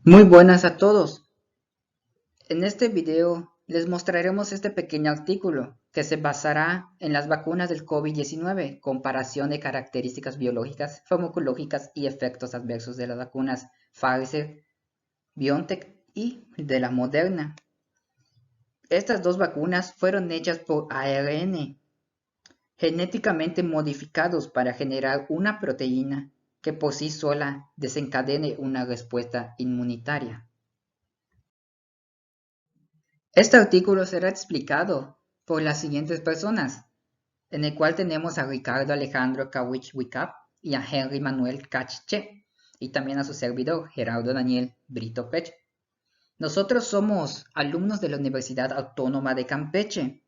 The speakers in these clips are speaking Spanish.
Muy buenas a todos. En este video les mostraremos este pequeño artículo que se basará en las vacunas del COVID-19, comparación de características biológicas, farmacológicas y efectos adversos de las vacunas Pfizer, BioNTech y de la Moderna. Estas dos vacunas fueron hechas por ARN, genéticamente modificados para generar una proteína que por sí sola desencadene una respuesta inmunitaria. Este artículo será explicado por las siguientes personas, en el cual tenemos a Ricardo Alejandro Kawich Wicap y a Henry Manuel Cache, y también a su servidor, Gerardo Daniel Brito Pech. Nosotros somos alumnos de la Universidad Autónoma de Campeche,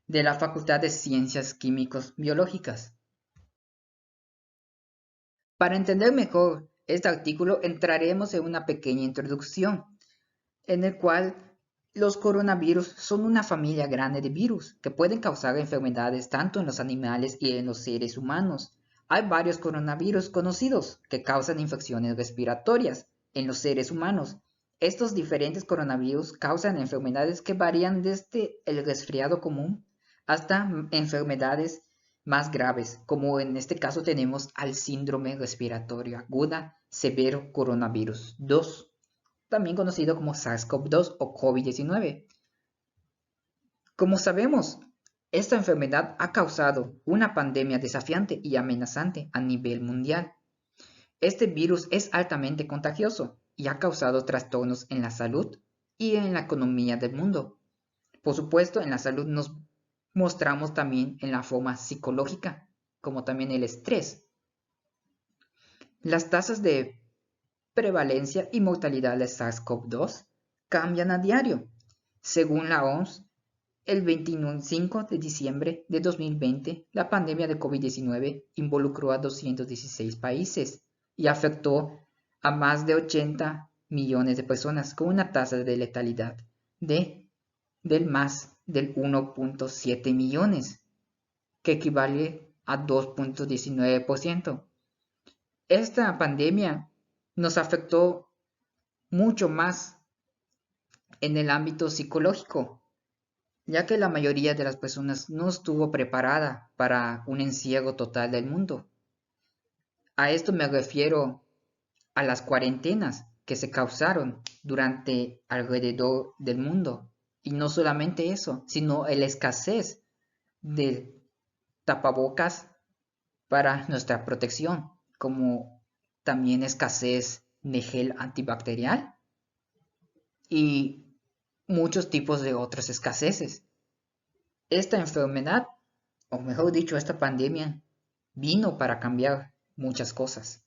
de la Facultad de Ciencias Químicos Biológicas. Para entender mejor este artículo, entraremos en una pequeña introducción, en el cual los coronavirus son una familia grande de virus que pueden causar enfermedades tanto en los animales y en los seres humanos. Hay varios coronavirus conocidos que causan infecciones respiratorias en los seres humanos. Estos diferentes coronavirus causan enfermedades que varían desde el resfriado común hasta enfermedades más graves, como en este caso tenemos al síndrome respiratorio aguda severo coronavirus 2, también conocido como SARS-CoV-2 o COVID-19. Como sabemos, esta enfermedad ha causado una pandemia desafiante y amenazante a nivel mundial. Este virus es altamente contagioso y ha causado trastornos en la salud y en la economía del mundo. Por supuesto, en la salud nos mostramos también en la forma psicológica, como también el estrés. Las tasas de prevalencia y mortalidad de SARS-CoV-2 cambian a diario. Según la OMS, el 25 de diciembre de 2020, la pandemia de COVID-19 involucró a 216 países y afectó a más de 80 millones de personas con una tasa de letalidad del más del 1.7 millones, que equivale a 2.19%. Esta pandemia nos afectó mucho más en el ámbito psicológico, ya que la mayoría de las personas no estuvo preparada para un encierro total del mundo. A esto me refiero a las cuarentenas que se causaron durante alrededor del mundo. Y no solamente eso, sino la escasez de tapabocas para nuestra protección, como también escasez de gel antibacterial y muchos tipos de otras escaseces. Esta enfermedad, o mejor dicho, esta pandemia, vino para cambiar muchas cosas.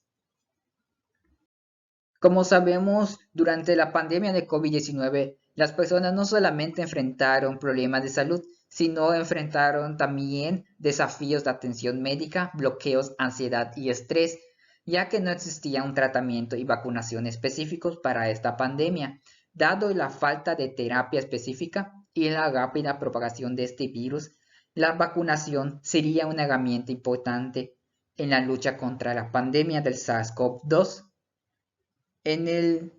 Como sabemos, durante la pandemia de COVID-19, las personas no solamente enfrentaron problemas de salud, sino enfrentaron también desafíos de atención médica, bloqueos, ansiedad y estrés, ya que no existía un tratamiento y vacunación específicos para esta pandemia, dado la falta de terapia específica y la rápida propagación de este virus. La vacunación sería una herramienta importante en la lucha contra la pandemia del SARS-CoV-2. En el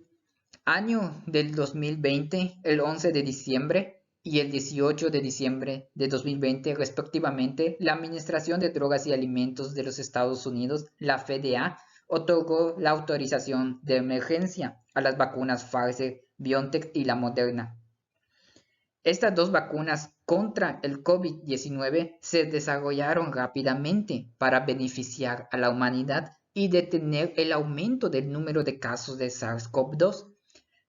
año del 2020, el 11 de diciembre y el 18 de diciembre de 2020, respectivamente, la Administración de Drogas y Alimentos de los Estados Unidos, la FDA, otorgó la autorización de emergencia a las vacunas Pfizer, BioNTech y la Moderna. Estas dos vacunas contra el COVID-19 se desarrollaron rápidamente para beneficiar a la humanidad y detener el aumento del número de casos de SARS-CoV-2.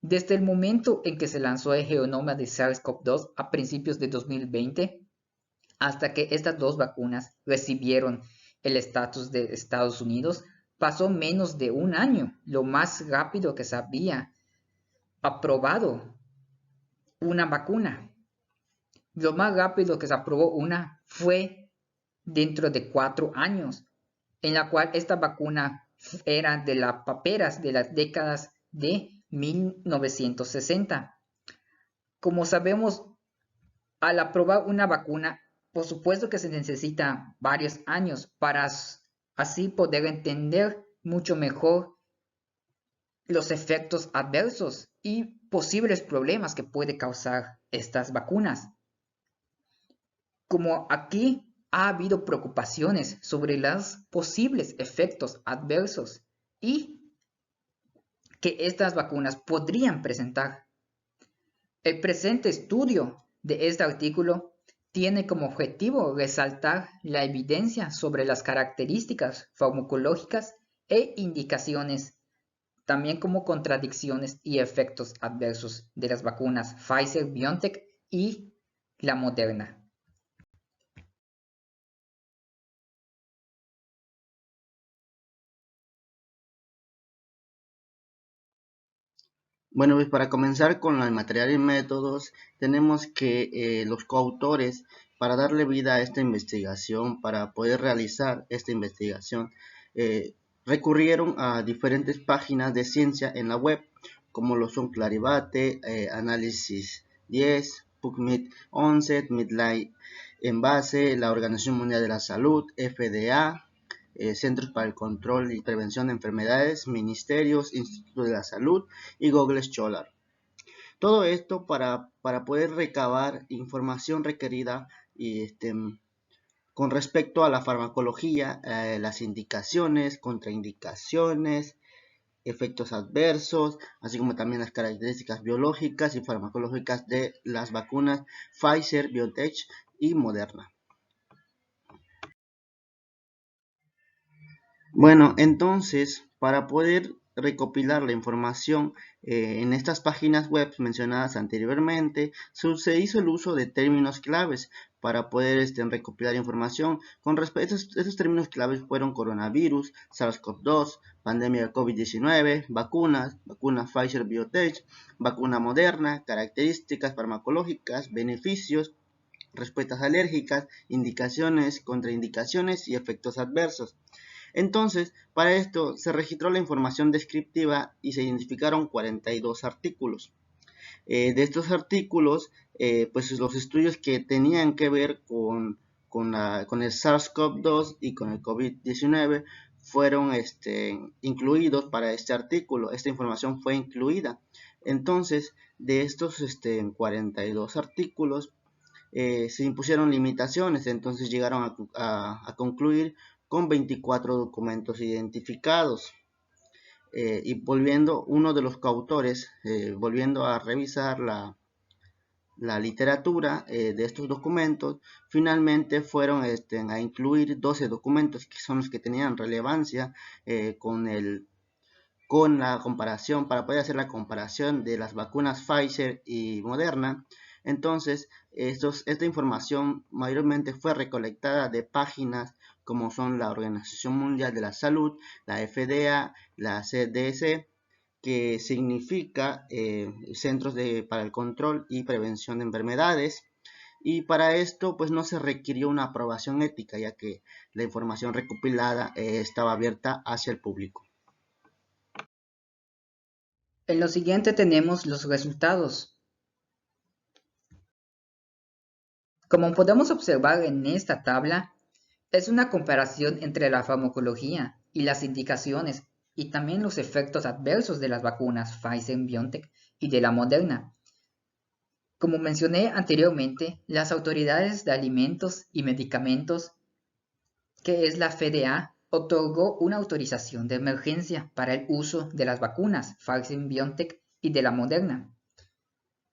Desde el momento en que se lanzó el genoma de SARS-CoV-2 a principios de 2020, hasta que estas dos vacunas recibieron el estatus de Estados Unidos, pasó menos de un año, lo más rápido que se había aprobado una vacuna. Lo más rápido que se aprobó una fue dentro de 4 años, en la cual esta vacuna era de las paperas de las décadas de 1960. Como sabemos, al aprobar una vacuna, por supuesto que se necesita varios años para así poder entender mucho mejor los efectos adversos y posibles problemas que puede causar estas vacunas. Como aquí ha habido preocupaciones sobre los posibles efectos adversos y que estas vacunas podrían presentar. El presente estudio de este artículo tiene como objetivo resaltar la evidencia sobre las características farmacológicas e indicaciones, también como contradicciones y efectos adversos de las vacunas Pfizer-BioNTech y la Moderna. Bueno, pues para comenzar con el material y métodos, tenemos que los coautores, para darle vida a esta investigación, para poder realizar esta investigación, recurrieron a diferentes páginas de ciencia en la web, como lo son Clarivate, Análisis 10, PubMed 11, Midlife Envase, la Organización Mundial de la Salud, FDA, Centros para el Control y Prevención de Enfermedades, Ministerios, Instituto de la Salud y Google Scholar. Todo esto para poder recabar información requerida y, con respecto a la farmacología, las indicaciones, contraindicaciones, efectos adversos, así como también las características biológicas y farmacológicas de las vacunas Pfizer, BioNTech y Moderna. Bueno, entonces, para poder recopilar la información en estas páginas web mencionadas anteriormente, se hizo el uso de términos claves para poder recopilar información. Con respecto a estos términos claves fueron coronavirus, SARS-CoV-2, pandemia de COVID-19, vacunas, vacuna Pfizer-BioNTech, vacuna Moderna, características farmacológicas, beneficios, respuestas alérgicas, indicaciones, contraindicaciones y efectos adversos. Entonces, para esto se registró la información descriptiva y se identificaron 42 artículos. De estos artículos, pues los estudios que tenían que ver con el SARS-CoV-2 y con el COVID-19 fueron incluidos para este artículo. Esta información fue incluida. Entonces, de estos 42 artículos, se impusieron limitaciones, entonces llegaron a concluir con 24 documentos identificados. Y volviendo, uno de los coautores, volviendo a revisar la literatura de estos documentos, finalmente fueron a incluir 12 documentos que son los que tenían relevancia con la comparación, para poder hacer la comparación de las vacunas Pfizer y Moderna. Entonces, esta información mayormente fue recolectada de páginas como son la Organización Mundial de la Salud, la FDA, la CDC, que significa Centros para el Control y Prevención de Enfermedades. Y para esto, pues no se requirió una aprobación ética, ya que la información recopilada estaba abierta hacia el público. En lo siguiente tenemos los resultados. Como podemos observar en esta tabla, es una comparación entre la farmacología y las indicaciones y también los efectos adversos de las vacunas Pfizer-BioNTech y de la Moderna. Como mencioné anteriormente, las autoridades de alimentos y medicamentos, que es la FDA, otorgó una autorización de emergencia para el uso de las vacunas Pfizer-BioNTech y de la Moderna.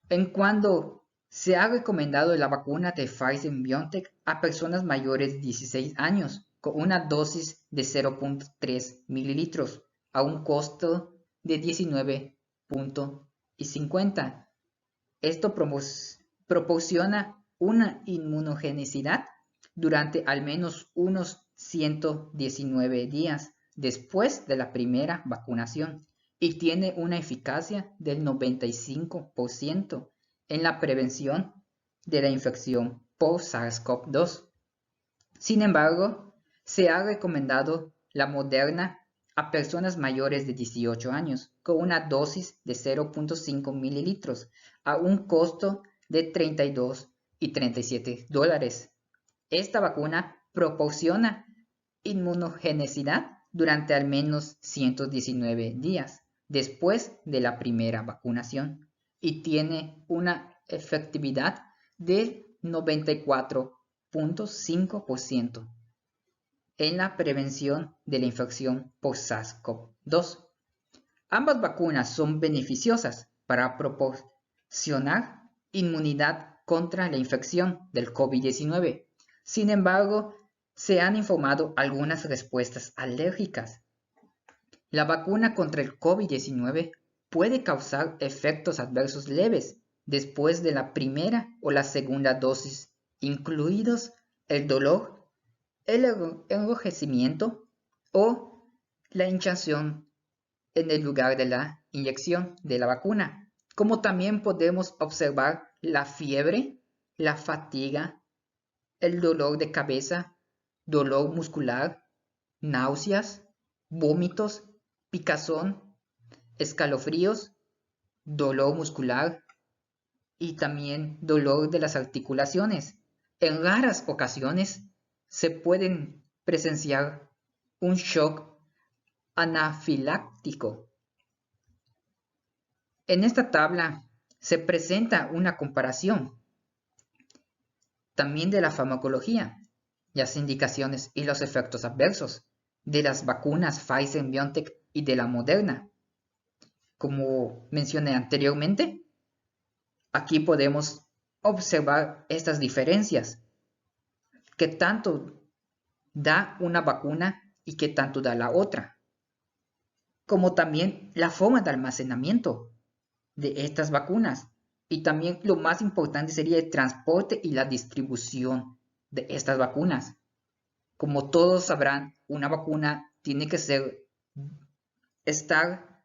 En cuando se ha recomendado la vacuna de Pfizer-BioNTech a personas mayores de 16 años con una dosis de 0.3 mililitros a un costo de 19.50. Esto proporciona una inmunogenicidad durante al menos unos 119 días después de la primera vacunación y tiene una eficacia del 95% en la prevención de la infección por SARS-CoV-2. Sin embargo, se ha recomendado la Moderna a personas mayores de 18 años con una dosis de 0.5 mililitros a un costo de 32 y 37 dólares. Esta vacuna proporciona inmunogenicidad durante al menos 119 días, después de la primera vacunación y tiene una efectividad del 94.5% en la prevención de la infección por SARS-CoV-2. Ambas vacunas son beneficiosas para proporcionar inmunidad contra la infección del COVID-19. Sin embargo, se han informado algunas respuestas alérgicas. La vacuna contra el COVID-19 puede causar efectos adversos leves después de la primera o la segunda dosis, incluidos el dolor, el enrojecimiento o la hinchazón en el lugar de la inyección de la vacuna, como también podemos observar la fiebre, la fatiga, el dolor de cabeza, dolor muscular, náuseas, vómitos, picazón, escalofríos, dolor muscular y también dolor de las articulaciones. En raras ocasiones se pueden presenciar un shock anafiláctico. En esta tabla se presenta una comparación también de la farmacología, las indicaciones y los efectos adversos de las vacunas Pfizer-BioNTech y de la Moderna. Como mencioné anteriormente, aquí podemos observar estas diferencias, qué tanto da una vacuna y qué tanto da la otra, como también la forma de almacenamiento de estas vacunas y también lo más importante sería el transporte y la distribución de estas vacunas. Como todos sabrán, una vacuna tiene que estar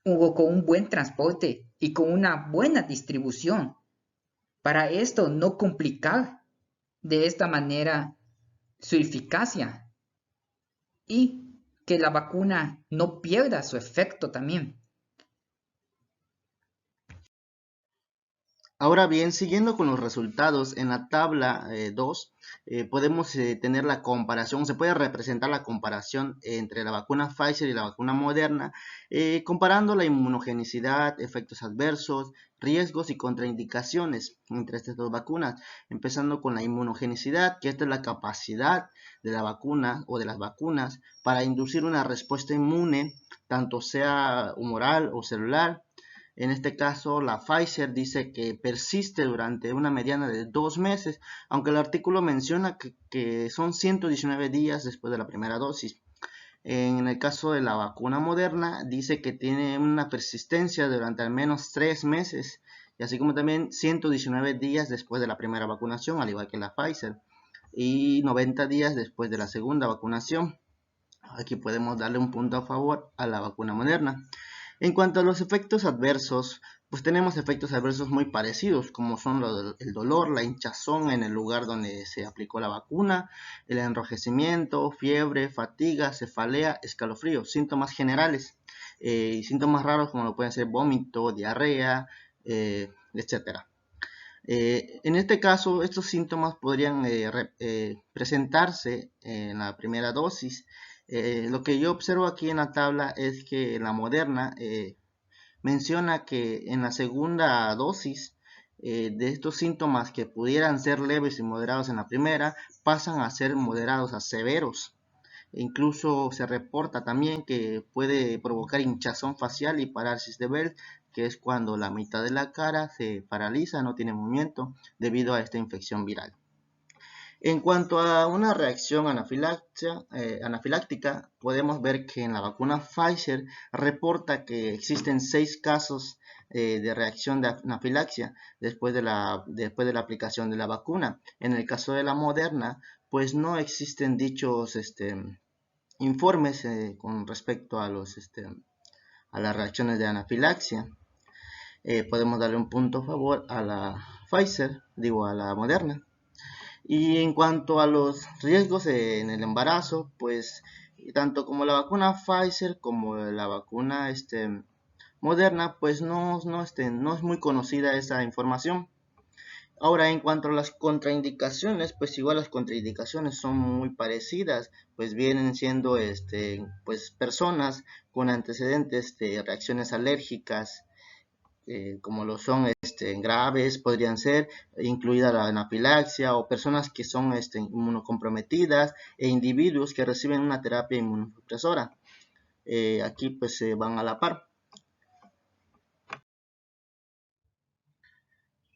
con un buen transporte y con una buena distribución. Para esto no complicar de esta manera su eficacia y que la vacuna no pierda su efecto también. Ahora bien, siguiendo con los resultados, en la tabla 2 podemos tener la comparación, se puede representar la comparación entre la vacuna Pfizer y la vacuna Moderna, comparando la inmunogenicidad, efectos adversos, riesgos y contraindicaciones entre estas dos vacunas, empezando con la inmunogenicidad, que esta es la capacidad de la vacuna o de las vacunas para inducir una respuesta inmune, tanto sea humoral o celular. En este caso, la Pfizer dice que persiste durante una mediana de 2 meses, aunque el artículo menciona que son 119 días después de la primera dosis. En el caso de la vacuna Moderna, dice que tiene una persistencia durante al menos 3 meses, y así como también 119 días después de la primera vacunación, al igual que la Pfizer, y 90 días después de la segunda vacunación. Aquí podemos darle un punto a favor a la vacuna Moderna. En cuanto a los efectos adversos, pues tenemos efectos adversos muy parecidos, como son el dolor, la hinchazón en el lugar donde se aplicó la vacuna, el enrojecimiento, fiebre, fatiga, cefalea, escalofríos, síntomas generales y síntomas raros como lo pueden ser vómito, diarrea, etc. En este caso, estos síntomas podrían presentarse en la primera dosis. Lo que yo observo aquí en la tabla es que la Moderna menciona que en la segunda dosis de estos síntomas que pudieran ser leves y moderados en la primera pasan a ser moderados a severos. Incluso se reporta también que puede provocar hinchazón facial y parálisis de Bell, que es cuando la mitad de la cara se paraliza, no tiene movimiento debido a esta infección viral. En cuanto a una reacción anafiláctica, podemos ver que en la vacuna Pfizer reporta que existen 6 casos de reacción de anafilaxia después de la aplicación de la vacuna. En el caso de la Moderna, pues no existen dichos informes con respecto a las reacciones de anafilaxia. Podemos darle un punto a favor a la Pfizer, a la Moderna. Y en cuanto a los riesgos en el embarazo, pues tanto como la vacuna Pfizer como la vacuna Moderna, pues no es muy conocida esa información. Ahora, en cuanto a las contraindicaciones, pues igual las contraindicaciones son muy parecidas, pues vienen siendo pues personas con antecedentes de reacciones alérgicas, como lo son graves, podrían ser, incluida la anafilaxia, o personas que son inmunocomprometidas, e individuos que reciben una terapia inmunosupresora. Aquí pues se van a la par.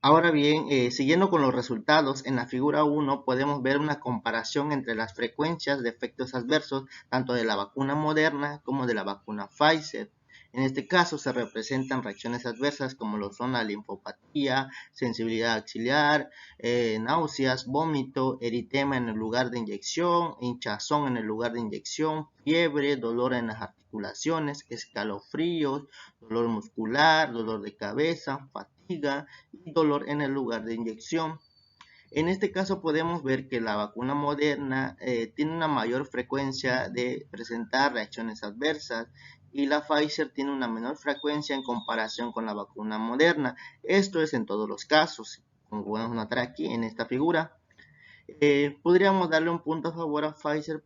Ahora bien, siguiendo con los resultados, en la figura 1 podemos ver una comparación entre las frecuencias de efectos adversos tanto de la vacuna Moderna como de la vacuna Pfizer. En este caso se representan reacciones adversas como lo son la linfopatía, sensibilidad axilar, náuseas, vómito, eritema en el lugar de inyección, hinchazón en el lugar de inyección, fiebre, dolor en las articulaciones, escalofríos, dolor muscular, dolor de cabeza, fatiga y dolor en el lugar de inyección. En este caso podemos ver que la vacuna Moderna tiene una mayor frecuencia de presentar reacciones adversas y la Pfizer tiene una menor frecuencia en comparación con la vacuna Moderna. Esto es en todos los casos, como podemos notar aquí en esta figura. Podríamos darle un punto a favor a Pfizer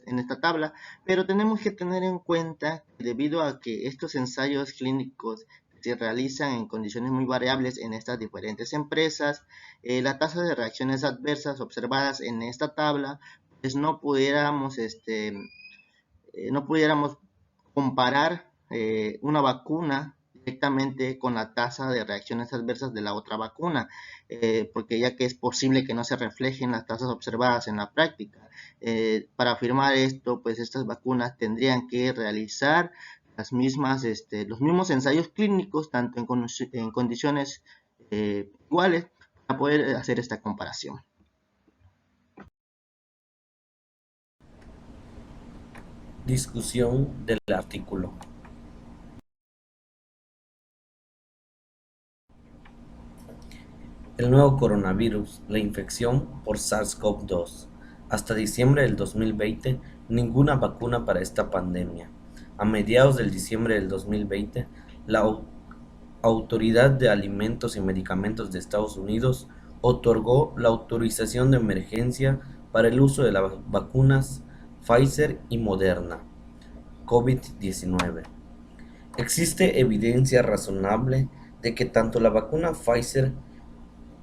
en esta tabla, pero tenemos que tener en cuenta que debido a que estos ensayos clínicos se realizan en condiciones muy variables en estas diferentes empresas, la tasa de reacciones adversas observadas en esta tabla, pues no pudiéramos comparar una vacuna directamente con la tasa de reacciones adversas de la otra vacuna, porque ya que es posible que no se reflejen las tasas observadas en la práctica. Para afirmar esto, pues estas vacunas tendrían que realizar los mismos ensayos clínicos, tanto en condiciones iguales, para poder hacer esta comparación. Discusión del artículo. El nuevo coronavirus, la infección por SARS-CoV-2. Hasta diciembre del 2020, ninguna vacuna para esta pandemia. A mediados del diciembre del 2020, la Autoridad de Alimentos y Medicamentos de Estados Unidos otorgó la autorización de emergencia para el uso de las vacunas Pfizer y Moderna COVID-19. Existe evidencia razonable de que tanto la vacuna Pfizer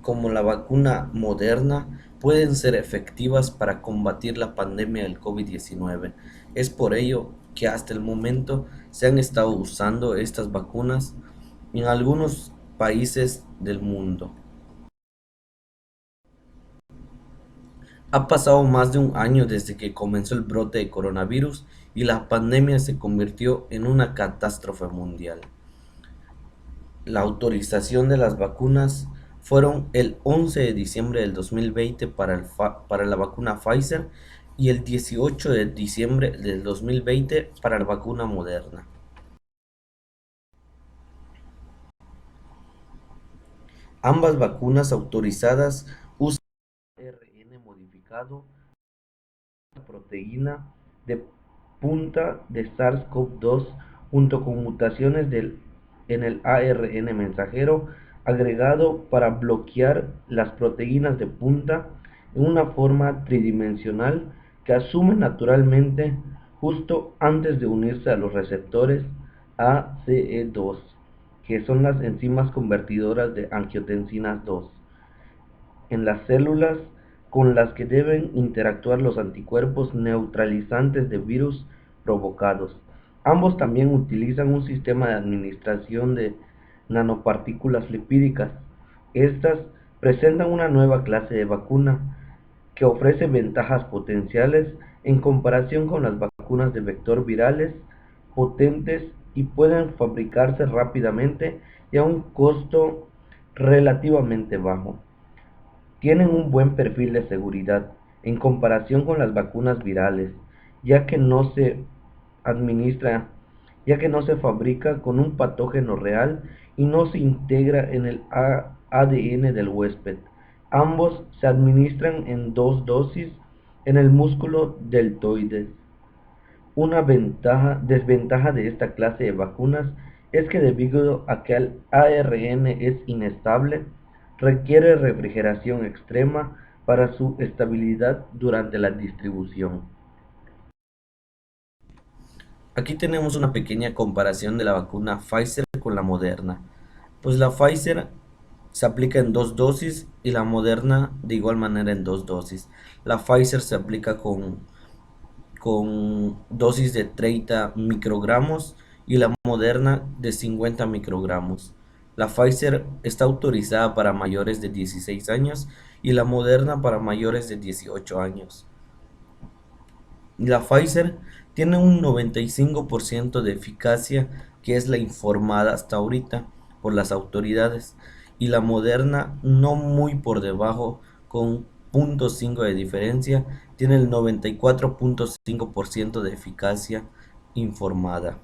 como la vacuna Moderna pueden ser efectivas para combatir la pandemia del COVID-19. Es por ello que hasta el momento se han estado usando estas vacunas en algunos países del mundo. Ha pasado más de un año desde que comenzó el brote de coronavirus y la pandemia se convirtió en una catástrofe mundial. La autorización de las vacunas fueron el 11 de diciembre del 2020 para la vacuna Pfizer y el 18 de diciembre del 2020 para la vacuna Moderna. Ambas vacunas autorizadas usan ARN modificado, la proteína de punta de SARS-CoV-2 junto con mutaciones en el ARN mensajero agregado para bloquear las proteínas de punta en una forma tridimensional que asume naturalmente justo antes de unirse a los receptores ACE2, que son las enzimas convertidoras de angiotensinas 2 en las células con las que deben interactuar los anticuerpos neutralizantes de virus provocados. Ambos también utilizan un sistema de administración de nanopartículas lipídicas. Estas presentan una nueva clase de vacuna que ofrece ventajas potenciales en comparación con las vacunas de vector virales potentes y pueden fabricarse rápidamente y a un costo relativamente bajo. Tienen un buen perfil de seguridad en comparación con las vacunas virales, ya que no se administra, ya que no se fabrica con un patógeno real y no se integra en el ADN del huésped. Ambos se administran en 2 dosis en el músculo deltoides. Una desventaja de esta clase de vacunas es que debido a que el ARN es inestable, requiere refrigeración extrema para su estabilidad durante la distribución. Aquí tenemos una pequeña comparación de la vacuna Pfizer con la Moderna. Pues la Pfizer se aplica en 2 dosis y la Moderna de igual manera en 2 dosis. La Pfizer se aplica con dosis de 30 microgramos y la Moderna de 50 microgramos. La Pfizer está autorizada para mayores de 16 años y la Moderna para mayores de 18 años. La Pfizer tiene un 95% de eficacia, que es la informada hasta ahorita por las autoridades, y la Moderna, no muy por debajo, con 0.5 de diferencia, tiene el 94.5% de eficacia informada.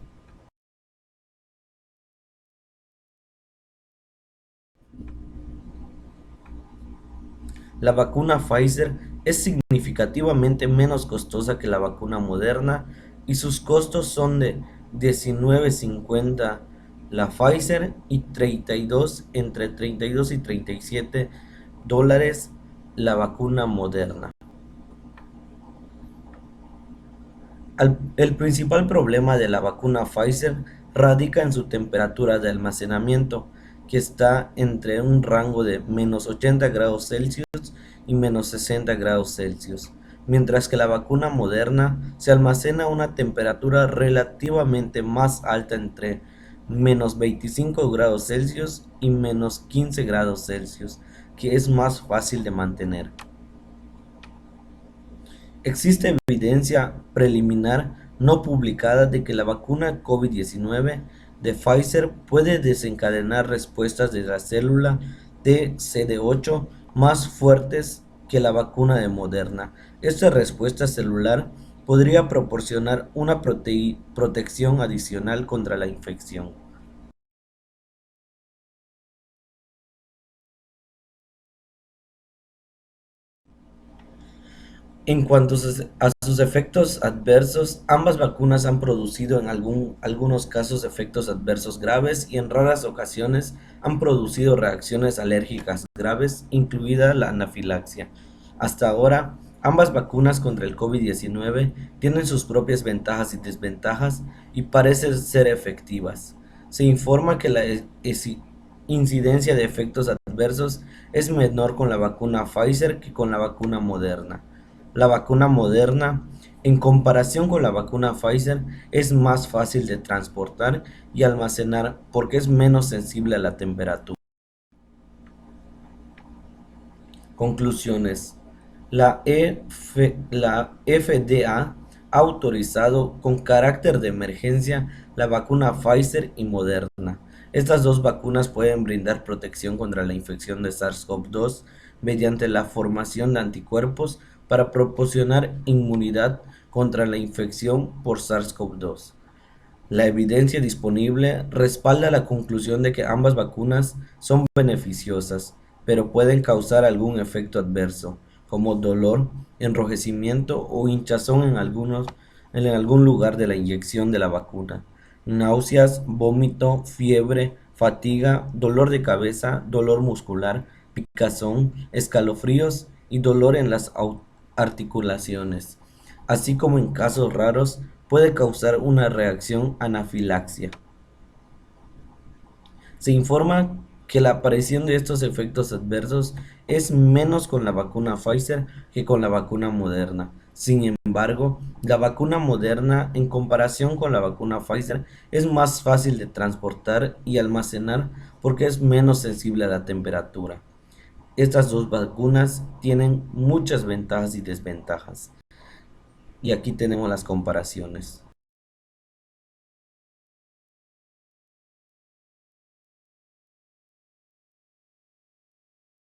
La vacuna Pfizer es significativamente menos costosa que la vacuna Moderna y sus costos son de $19.50 la Pfizer y 32, entre 32 y 37 dólares la vacuna Moderna. El principal problema de la vacuna Pfizer radica en su temperatura de almacenamiento, que está entre un rango de -80 °C y -60 °C, mientras que la vacuna Moderna se almacena a una temperatura relativamente más alta, entre -25 °C y -15 °C, que es más fácil de mantener. Existe evidencia preliminar no publicada de que la vacuna COVID-19 de Pfizer puede desencadenar respuestas de la célula T CD8 más fuertes que la vacuna de Moderna. Esta respuesta celular podría proporcionar una protección adicional contra la infección. En cuanto a sus efectos adversos, ambas vacunas han producido en algunos casos efectos adversos graves y en raras ocasiones han producido reacciones alérgicas graves, incluida la anafilaxia. Hasta ahora, ambas vacunas contra el COVID-19 tienen sus propias ventajas y desventajas y parecen ser efectivas. Se informa que la incidencia de efectos adversos es menor con la vacuna Pfizer que con la vacuna Moderna. La vacuna Moderna, en comparación con la vacuna Pfizer, es más fácil de transportar y almacenar porque es menos sensible a la temperatura. Conclusiones. La FDA ha autorizado con carácter de emergencia la vacuna Pfizer y Moderna. Estas dos vacunas pueden brindar protección contra la infección de SARS-CoV-2 mediante la formación de anticuerpos para proporcionar inmunidad contra la infección por SARS-CoV-2. La evidencia disponible respalda la conclusión de que ambas vacunas son beneficiosas, pero pueden causar algún efecto adverso, como dolor, enrojecimiento o hinchazón en algún lugar de la inyección de la vacuna, náuseas, vómito, fiebre, fatiga, dolor de cabeza, dolor muscular, picazón, escalofríos y dolor en las articulaciones, así como en casos raros puede causar una reacción anafilaxia. Se informa que la aparición de estos efectos adversos es menos con la vacuna Pfizer que con la vacuna Moderna. Sin embargo, la vacuna Moderna, en comparación con la vacuna Pfizer, es más fácil de transportar y almacenar porque es menos sensible a la temperatura. Estas dos vacunas tienen muchas ventajas y desventajas. Y aquí tenemos las comparaciones.